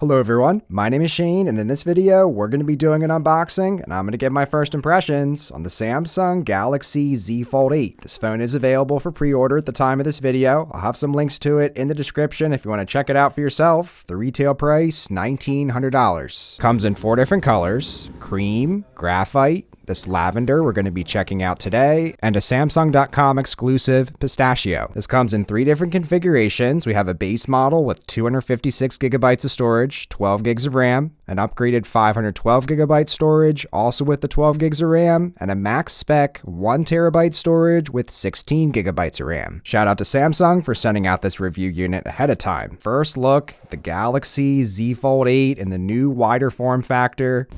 Hello everyone, my name is Shane, and in this video, we're going to be doing an unboxing, and I'm going to give my first impressions on the Samsung Galaxy Z Fold 8. This phone is available for pre-order at the time of this video. I'll have some links to it in the description if you want to check it out for yourself. The retail price, $1,900. Comes in 4 different colors: cream, graphite, this lavender we're going to be checking out today, and a Samsung.com exclusive pistachio. This comes in 3 different configurations. We have a base model with 256 gigabytes of storage, 12 gigs of RAM, an upgraded 512 gigabyte storage, also with the 12 gigs of RAM, and a max spec 1 terabyte storage with 16 gigabytes of RAM. Shout out to Samsung for sending out this review unit ahead of time. First look, the Galaxy Z Fold 8 in the new wider form factor.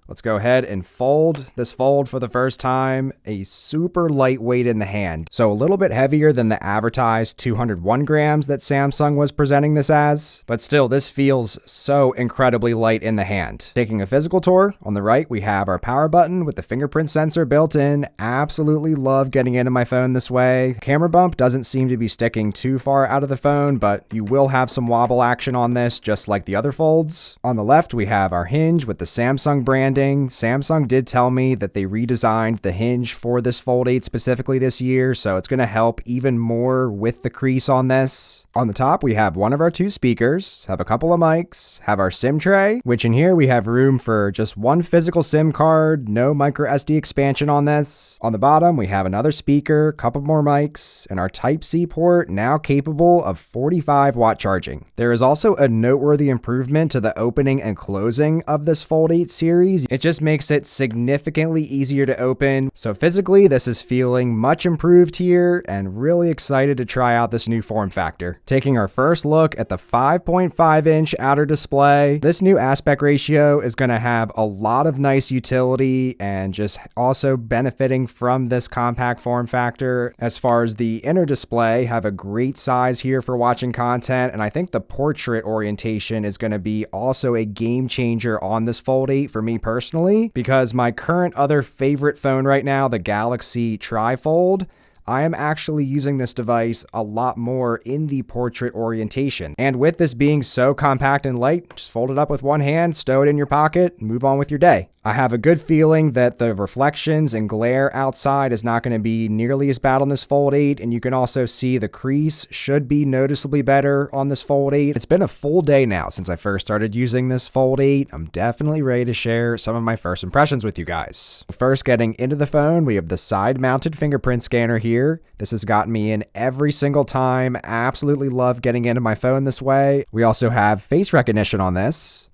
Let's go ahead and fold this fold for the first time. A super lightweight in the hand. So a little bit heavier than the advertised 201 grams that Samsung was presenting this as. But still, this feels so incredibly light in the hand. Taking a physical tour, on the right we have our power button with the fingerprint sensor built in. Absolutely love getting into my phone this way. Camera bump doesn't seem to be sticking too far out of the phone, but you will have some wobble action on this, just like the other folds. On the left we have our hinge with the Samsung branding. Samsung did tell me that they redesigned the hinge for this Fold 8 specifically this year, so it's going to help even more with the crease on this. On the top, we have one of our 2 speakers, have a couple of mics, have our SIM tray, which in here we have room for just 1 physical SIM card, no micro SD expansion on this. On the bottom, we have another speaker, couple more mics, and our Type-C port now capable of 45 watt charging. There is also a noteworthy improvement to the opening and closing of this Fold 8 series. It just makes it significantly easier to open. So physically, this is feeling much improved here, and really excited to try out this new form factor. Taking our first look at the 5.5 inch outer display, this new aspect ratio is going to have a lot of nice utility and just also benefiting from this compact form factor. As far as the inner display, have a great size here for watching content, and I think the portrait orientation is going to be also a game changer on this Fold 8 for me personally, because my current other favorite phone right now, the Galaxy Trifold, I am actually using this device a lot more in the portrait orientation. And with this being so compact and light, just fold it up with one hand, stow it in your pocket, and move on with your day. I have a good feeling that the reflections and glare outside is not going to be nearly as bad on this Fold 8, and you can also see the crease should be noticeably better on this Fold 8. It's been a full day now since I first started using this Fold 8. I'm definitely ready to share some of my first impressions with you guys. First, getting into the phone, we have the side-mounted fingerprint scanner here. This has gotten me in every single time. Absolutely love getting into my phone this way. We also have face recognition on this.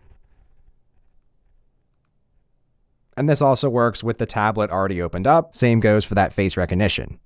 And this also works with the tablet already opened up. Same goes for that face recognition.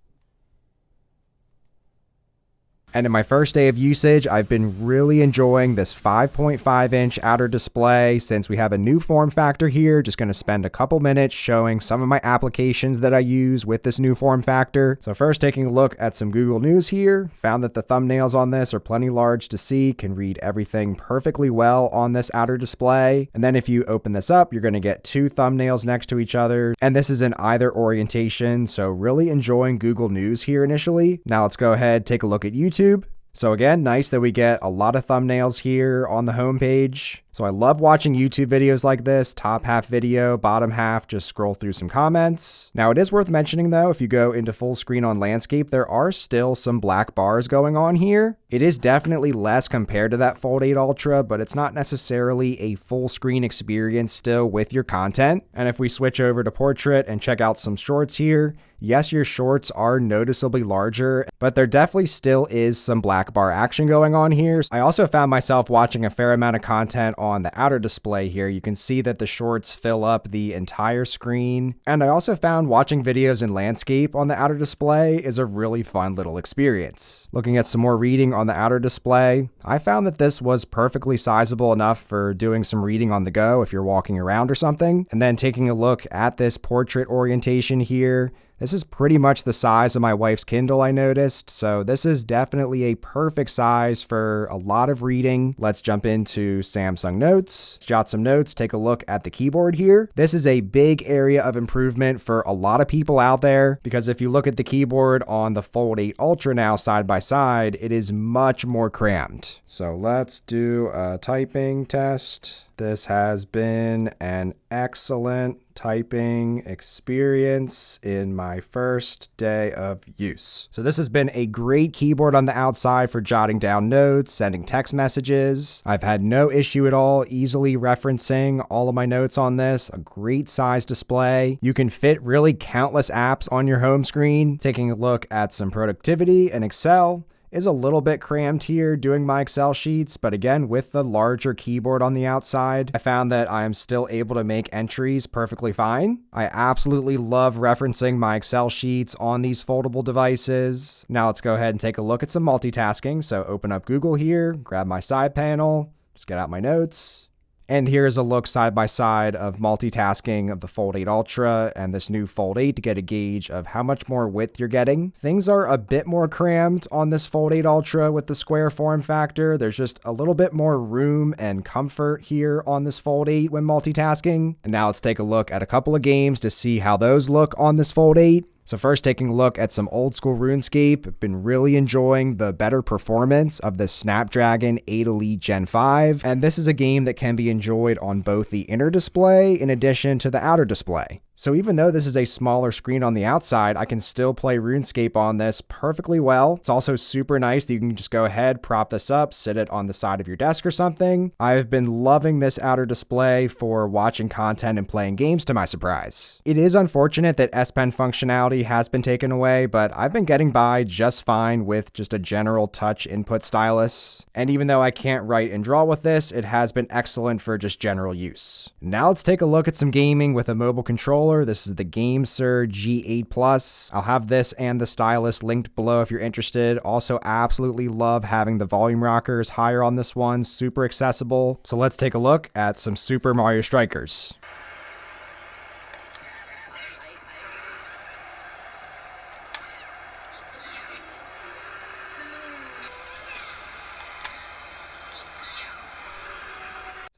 And in my first day of usage, I've been really enjoying this 5.5 inch outer display. Since we have a new form factor here, just going to spend a couple minutes showing some of my applications that I use with this new form factor. So first, taking a look at some Google News here, found that the thumbnails on this are plenty large to see, can read everything perfectly well on this outer display. And then if you open this up, you're going to get 2 thumbnails next to each other. And this is in either orientation, so really enjoying Google News here initially. Now let's go ahead, take a look at YouTube. So again, nice that we get a lot of thumbnails here on the homepage. So I love watching YouTube videos like this, top half video, bottom half, just scroll through some comments. Now it is worth mentioning though, if you go into full screen on landscape, there are still some black bars going on here. It is definitely less compared to that Fold 8 Ultra, but it's not necessarily a full screen experience still with your content. And if we switch over to portrait and check out some shorts here, yes, your shorts are noticeably larger, but there definitely still is some black bar action going on here. I also found myself watching a fair amount of content on the outer display here. You can see that the shorts fill up the entire screen. And I also found watching videos in landscape on the outer display is a really fun little experience. Looking at some more reading on the outer display, I found that this was perfectly sizable enough for doing some reading on the go if you're walking around or something. And then taking a look at this portrait orientation here, This is pretty much the size of my wife's Kindle, I noticed, so this is definitely a perfect size for a lot of reading. Let's jump into Samsung Notes, jot some notes, take a look at the keyboard here. This is a big area of improvement for a lot of people out there, because if you look at the keyboard on the Fold 8 Ultra now side by side, it is much more crammed. So let's do a typing test. This has been an excellent typing experience in my first day of use. So this has been a great keyboard on the outside for jotting down notes, sending text messages. I've had no issue at all easily referencing all of my notes on this. A great size display. You can fit really countless apps on your home screen. Taking a look at some productivity and Excel is a little bit crammed here doing my Excel sheets, but again, with the larger keyboard on the outside, I found that I am still able to make entries perfectly fine. I absolutely love referencing my Excel sheets on these foldable devices. Now let's go ahead and take a look at some multitasking. So open up Google here, grab my side panel, just get out my notes. And here's a look side by side of multitasking of the Fold 8 Ultra and this new Fold 8 to get a gauge of how much more width you're getting. Things are a bit more crammed on this Fold 8 Ultra with the square form factor. There's just a little bit more room and comfort here on this Fold 8 when multitasking. And now let's take a look at a couple of games to see how those look on this Fold 8. So first, taking a look at some old school RuneScape. I've been really enjoying the better performance of the Snapdragon 8 Elite Gen 5. And this is a game that can be enjoyed on both the inner display in addition to the outer display. So even though this is a smaller screen on the outside, I can still play RuneScape on this perfectly well. It's also super nice that you can just go ahead, prop this up, sit it on the side of your desk or something. I've been loving this outer display for watching content and playing games to my surprise. It is unfortunate that S Pen functionality has been taken away, but I've been getting by just fine with just a general touch input stylus. And even though I can't write and draw with this, it has been excellent for just general use. Now let's take a look at some gaming with a mobile controller. This is the GameSir G8 Plus. I'll have this and the stylus linked below if you're interested. Also absolutely love having the volume rockers higher on this one. Super accessible. So let's take a look at some Super Mario Strikers.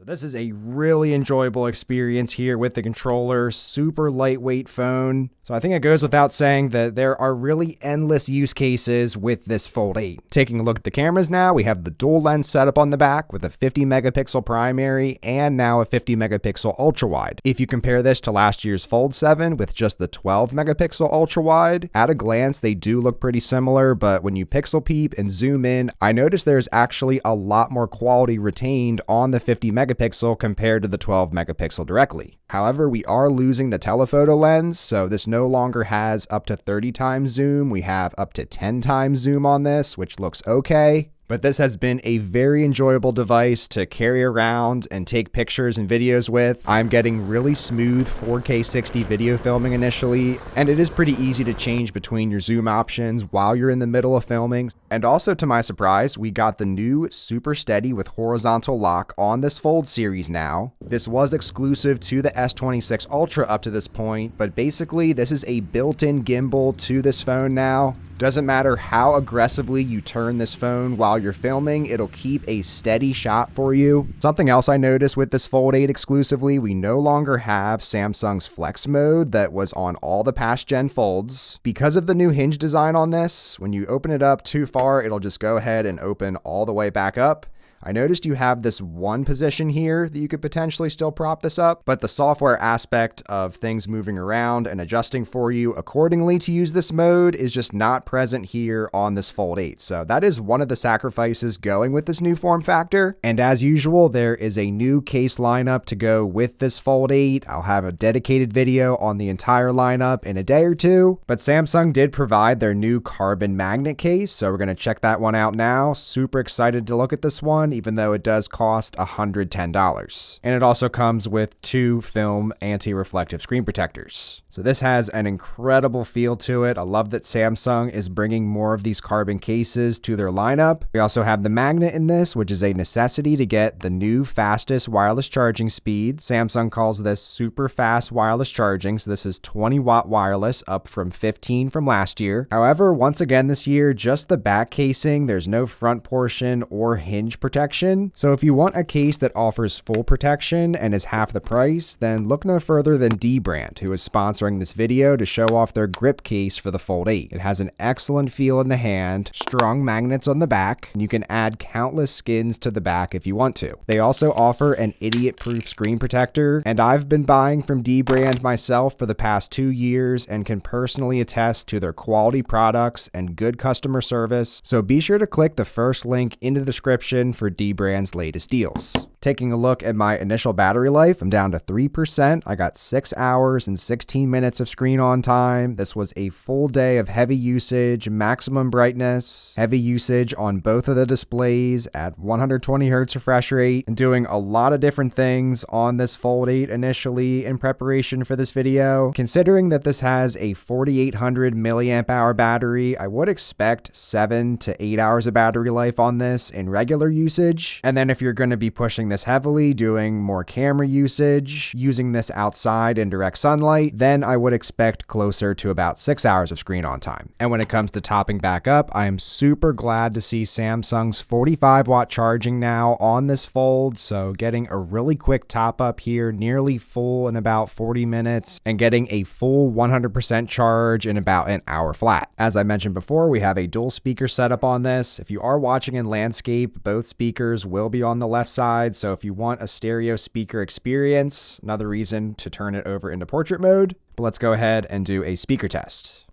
This is a really enjoyable experience here with the controller, super lightweight phone. So I think it goes without saying that there are really endless use cases with this Fold 8. Taking a look at the cameras now, we have the dual lens setup on the back with a 50 megapixel primary and now a 50 megapixel ultra wide. If you compare this to last year's Fold 7 with just the 12 megapixel ultra wide, at a glance they do look pretty similar, but when you pixel peep and zoom in, I notice there's actually a lot more quality retained on the 50 megapixel compared to the 12 megapixel directly. However, we are losing the telephoto lens, so this no longer has up to 30 times zoom. We have up to 10 times zoom on this, which looks okay. But this has been a very enjoyable device to carry around and take pictures and videos with. I'm getting really smooth 4K 60 video filming initially, and it is pretty easy to change between your zoom options while you're in the middle of filming. And also, to my surprise, we got the new Super Steady with horizontal lock on this Fold series now. This was exclusive to the S26 Ultra up to this point, but basically this is a built-in gimbal to this phone now. Doesn't matter how aggressively you turn this phone while you're filming, it'll keep a steady shot for you. Something else I noticed with this Fold 8 exclusively, we no longer have Samsung's Flex mode that was on all the past gen Folds. Because of the new hinge design on this, when you open it up too far, it'll just go ahead and open all the way back up. I noticed you have this one position here that you could potentially still prop this up, but the software aspect of things moving around and adjusting for you accordingly to use this mode is just not present here on this Fold 8. So that is one of the sacrifices going with this new form factor. And as usual, there is a new case lineup to go with this Fold 8. I'll have a dedicated video on the entire lineup in a day or two, but Samsung did provide their new carbon magnet case, so we're going to check that one out now. Super excited to look at this one. even though it does cost $110. And it also comes with 2 film anti-reflective screen protectors. So this has an incredible feel to it. I love that Samsung is bringing more of these carbon cases to their lineup. We also have the magnet in this, which is a necessity to get the new fastest wireless charging speed. Samsung calls this super fast wireless charging. So this is 20-watt wireless, up from 15 from last year. However, once again this year, just the back casing, there's no front portion or hinge protection. So if you want a case that offers full protection and is half the price, then look no further than dbrand, who is sponsoring this video to show off their grip case for the Fold 8. It has an excellent feel in the hand, strong magnets on the back, and you can add countless skins to the back if you want to. They also offer an idiot-proof screen protector, and I've been buying from dbrand myself for the past 2 years and can personally attest to their quality products and good customer service, so be sure to click the first link in the description for dbrand's latest deals. Taking a look at my initial battery life, I'm down to 3%. I got 6 hours and 16 minutes of screen on time. This was a full day of heavy usage, maximum brightness, heavy usage on both of the displays at 120 Hz refresh rate, and doing a lot of different things on this Fold 8 initially in preparation for this video. Considering that this has a 4800 milliamp hour battery, I would expect 7 to 8 hours of battery life on this in regular usage. And then if you're going to be pushing this heavily, doing more camera usage, using this outside in direct sunlight, then I would expect closer to about 6 hours of screen on time. And when it comes to topping back up, I am super glad to see Samsung's 45-watt charging now on this Fold, so getting a really quick top up here, nearly full in about 40 minutes, and getting a full 100% charge in about an hour flat. As I mentioned before, we have a dual speaker setup on this. If you are watching in landscape, both speakers will be on the left side, so if you want a stereo speaker experience, another reason to turn it over into portrait mode. But let's go ahead and do a speaker test.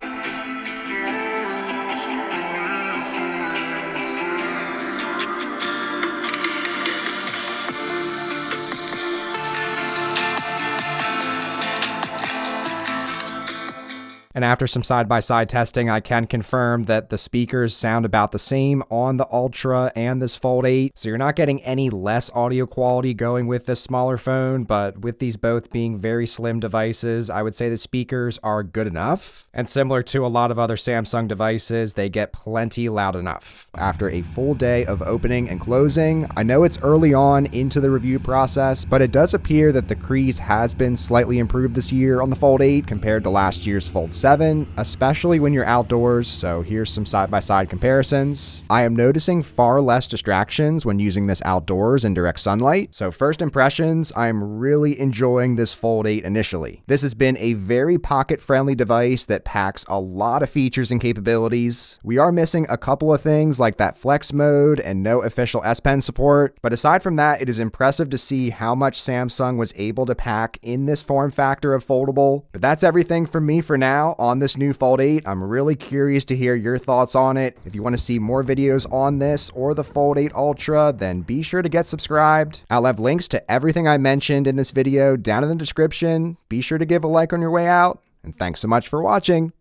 And after some side-by-side testing, I can confirm that the speakers sound about the same on the Ultra and this Fold 8. So you're not getting any less audio quality going with this smaller phone, but with these both being very slim devices, I would say the speakers are good enough. And similar to a lot of other Samsung devices, they get plenty loud enough. After a full day of opening and closing, I know it's early on into the review process, but it does appear that the crease has been slightly improved this year on the Fold 8 compared to last year's Fold 7, especially when you're outdoors, so here's some side-by-side comparisons. I am noticing far less distractions when using this outdoors in direct sunlight, so first impressions, I'm really enjoying this Fold 8 initially. This has been a very pocket-friendly device that packs a lot of features and capabilities. We are missing a couple of things like that flex mode and no official S Pen support, but aside from that, it is impressive to see how much Samsung was able to pack in this form factor of foldable. But that's everything from me for now on this new Fold 8. I'm really curious to hear your thoughts on it. If you want to see more videos on this or the Fold 8 Ultra, then be sure to get subscribed. I'll have links to everything I mentioned in this video down in the description. Be sure to give a like on your way out, and thanks so much for watching.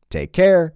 Take care.